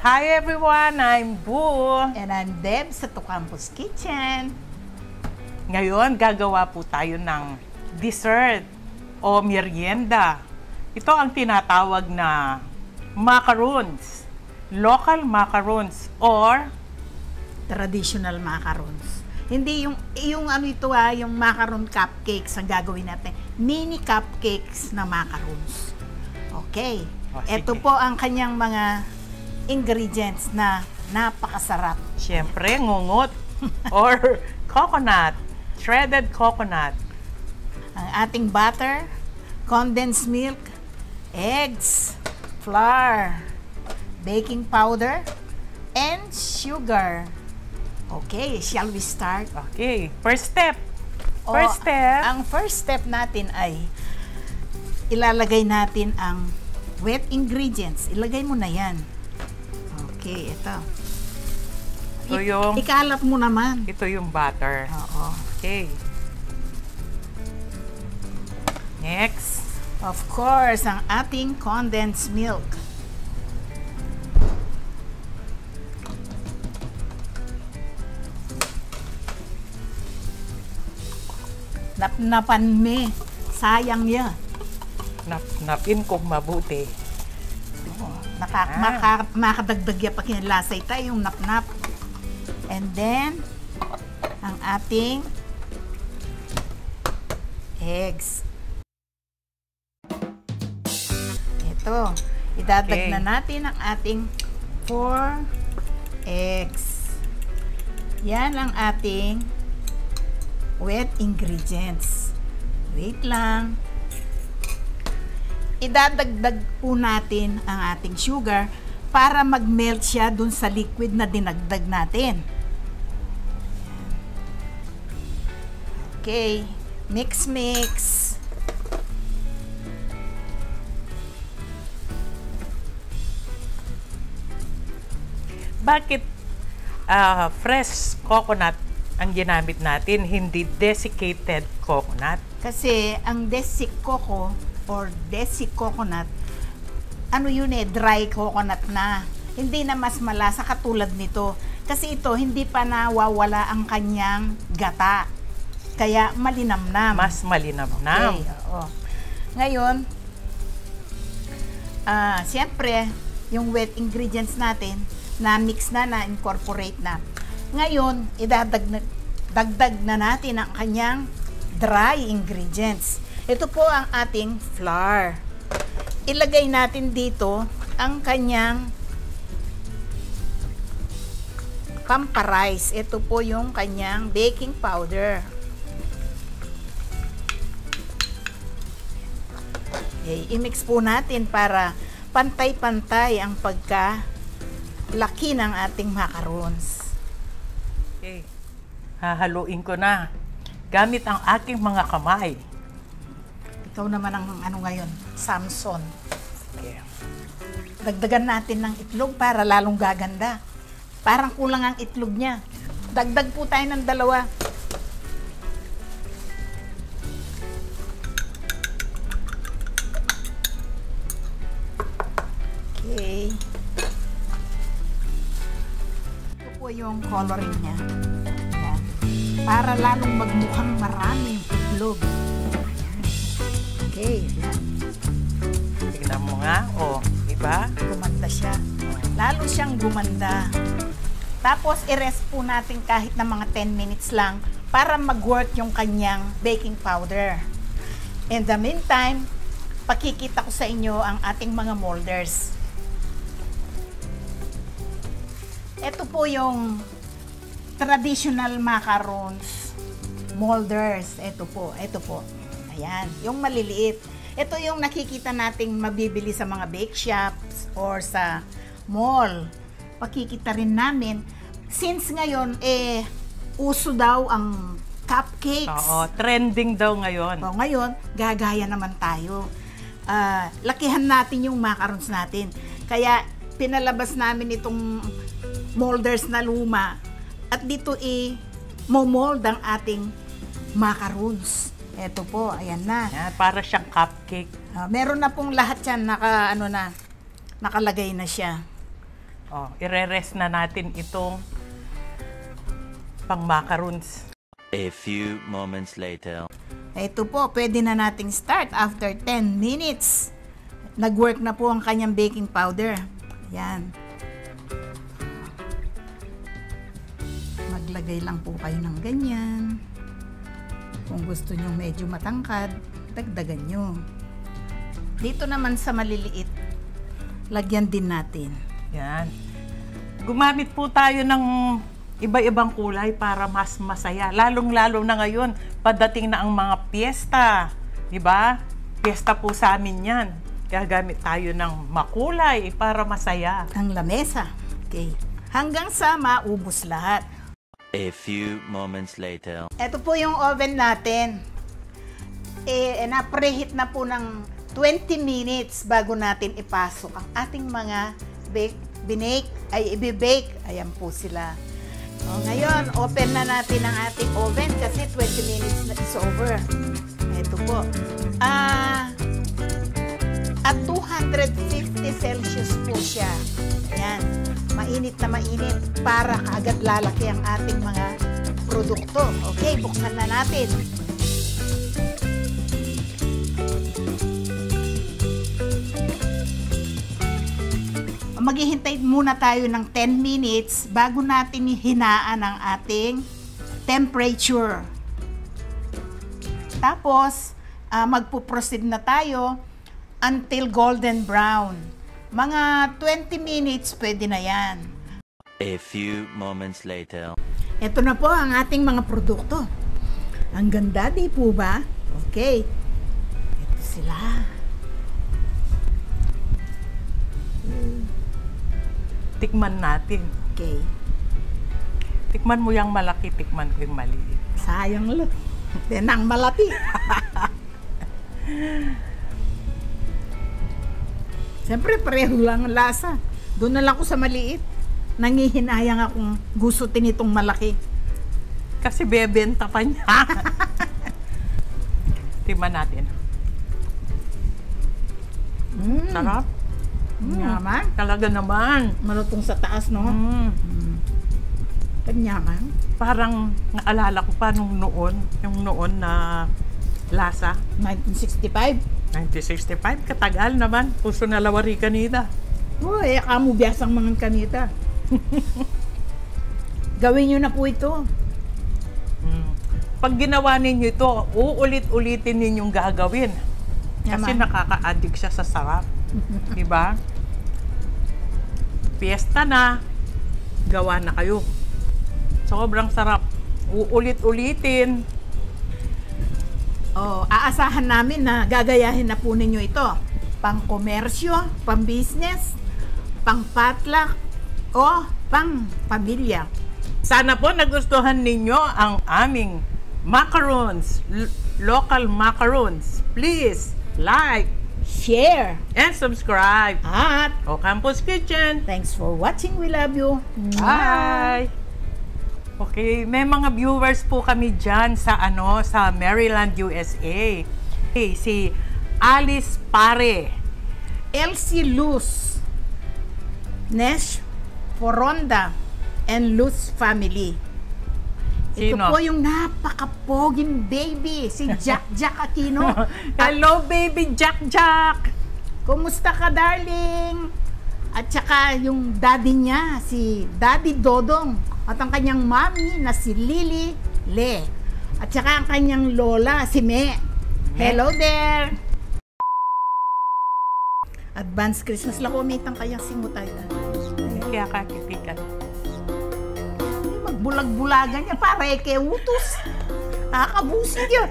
Hi everyone! I'm Boo. And I'm Deb sa Tucampos Kitchen. Ngayon, gagawa po tayo ng dessert o merienda. Ito ang tinatawag na macaroons. Local macaroons or Traditional macarons. Hindi yung ano ito yung macaron cupcakes ang gagawin natin. Mini cupcakes na macarons. Okay. Ito sige. po ang kanyang mga ingredients na napakasarap. siyempre ngungot or coconut. Shredded coconut. Ang ating butter, condensed milk, eggs, flour, baking powder, and sugar. Okay, shall we start? Okay, first step. Ang first step natin ay ilalagay natin ang wet ingredients. Ilagay mo na yan. Okay, ito. Ikalat mo naman. Ito yung butter. Oo. Okay. Next. Of course, ang ating condensed milk. Napnapan me. Sayang yan. Napin kong mabuti. Makadagdag yan pag kinalasay tayo yung napnap. And then, ang ating eggs. Ito. Idadag na natin ang ating 4 eggs. Yan ang ating wet ingredients. Wait lang. Idadagdag po natin ang ating sugar para mag-melt siya dun sa liquid na dinagdag natin. Okay. Mix. Bakit fresh coconut ang ginamit natin, hindi desiccated coconut? Kasi ang desi coco or desi coconut, ano yun dry coconut na. Hindi na mas malasa katulad nito. Kasi ito, hindi pa nawawala ang kanyang gata. Kaya malinamnam. Mas malinamnam. Okay, oo. Ngayon, siyempre, yung wet ingredients natin, na-mix na-incorporate na. Ngayon, dagdag na natin ang kanyang dry ingredients. Ito po ang ating flour. Ilagay natin dito ang kanyang pamparize. Ito po yung kanyang baking powder. Okay, i-mix po natin para pantay-pantay ang pagkalaki ng ating macarons. Okay. Hahaluin ko na gamit ang aking mga kamay. Ikaw naman ang ano ngayon, Samson. Okay. Dagdagan natin ng itlog para lalong gaganda. Parang kulang ang itlog niya. Dagdag po tayo ng 2. Okay. Ito po yung coloring niya. Yan. Para lalong magmukhang marami yung itlog. Okay. Yan. Tignan mo nga. Diba? Gumanda siya. Lalo siyang gumanda. Tapos, i-rest po natin kahit na mga 10 minutes lang para mag-work yung kanyang baking powder. In the meantime, pakikita ko sa inyo ang ating mga molders. Ito po yung traditional macarons molders. Ito po. Ayan, yung maliliit. Ito yung nakikita nating mabibili sa mga bake shops or sa mall. Pakikita rin namin. Since ngayon, uso daw ang cupcakes. Oo, trending daw ngayon. So, ngayon, gagaya naman tayo. Lakihan natin yung macarons natin. Kaya, pinalabas namin itong molders na luma. At dito momold ang ating macarons. Ito po, ayan na. Yan, para siyang cupcake. Meron na pong lahat yan, nakalagay na siya. Oh, ire-rest na natin itong pang macarons. A few moments later. Ito po, pwede na nating start after 10 minutes. Nag-work na po ang kanyang baking powder. Yan. Maglagay lang po kayo ng ganyan. Kung gusto nyo medyo matangkad, dagdagan nyo. Dito naman sa maliliit, lagyan din natin. Yan. Gumamit po tayo ng iba-ibang kulay para mas masaya. Lalong-lalo na ngayon, padating na ang mga piyesta. Diba? Piyesta po sa amin yan. Gagamit tayo ng makulay para masaya. Ang lamesa. Okay. Hanggang sa maubos lahat. A few moments later. Ito po yung oven natin. Na-preheat na po ng 20 minutes bago natin ipasok ang ating mga i-bake. Ayan po sila. O, ngayon, open na natin ang ating oven kasi 20 minutes na is over. Ito po. At 250 Celsius po siya. Ayan. Mainit na mainit para kaagad lalaki ang ating mga produkto. Okay, buksan na natin. Maghihintay muna tayo ng 10 minutes bago natin hinaan ang ating temperature. Tapos, magpo-proceed na tayo until golden brown. Mga 20 minutes, pwede na yan. A few moments later. Ito na po ang ating mga produkto. Ang ganda, di po ba? Okay. Ito sila. Tikman natin. Okay. Tikman mo yung malaki, tikman ko yung maliit. Sayang lang. Yan ang malaki. Siyempre, pareho lang ang lasa. Doon na lang ako sa maliit. Nangihinayang akong gustutin itong malaki. Kasi bebenta pa niya. Tikman natin. Sarap. Yaman. Talaga naman. Malutong sa taas, no? Kanyaman. Parang naalala ko pa nung noon, yung noon na lasa. 1965. 1965, katagal naman. Puso na lawari kanina. Uy, kamu biyasang mga kanita. Gawin nyo na po ito. Pag ginawa ninyo ito, uulit-ulitin ninyong gagawin. Kasi Yaman. nakaka-addict siya sa sarap. Diba? Fiesta na, gawa na kayo. Sobrang sarap. Uulit-ulitin. Oh, aasahan namin na gagayahin na po ninyo ito. Pang komersyo, pang business, pang potluck, o pang pamilya. Sana po nagustuhan ninyo ang aming macarons, local macarons. Please like Share. and subscribe. At Ocampos Kitchen. thanks for watching. We love you. Bye! Okay, may mga viewers po kami dyan sa Maryland, USA. Okay, si Alice Pare, Elsie Luz, Nesh Foronda, and Luz family. Ito Sino? po yung napaka-poging baby, si Jack Aquino. Hello, baby Jack! Kumusta ka, darling? At saka yung daddy niya, si Daddy Dodong. At ang kanyang mommy na si Lily Le. At saka ang kanyang lola, si Me. Hello there! Advance Christmas lang umitang kayang simutay. Kaya kakitikan. Magbulag-bulagan niya para kay utos. Nakakabusin yun.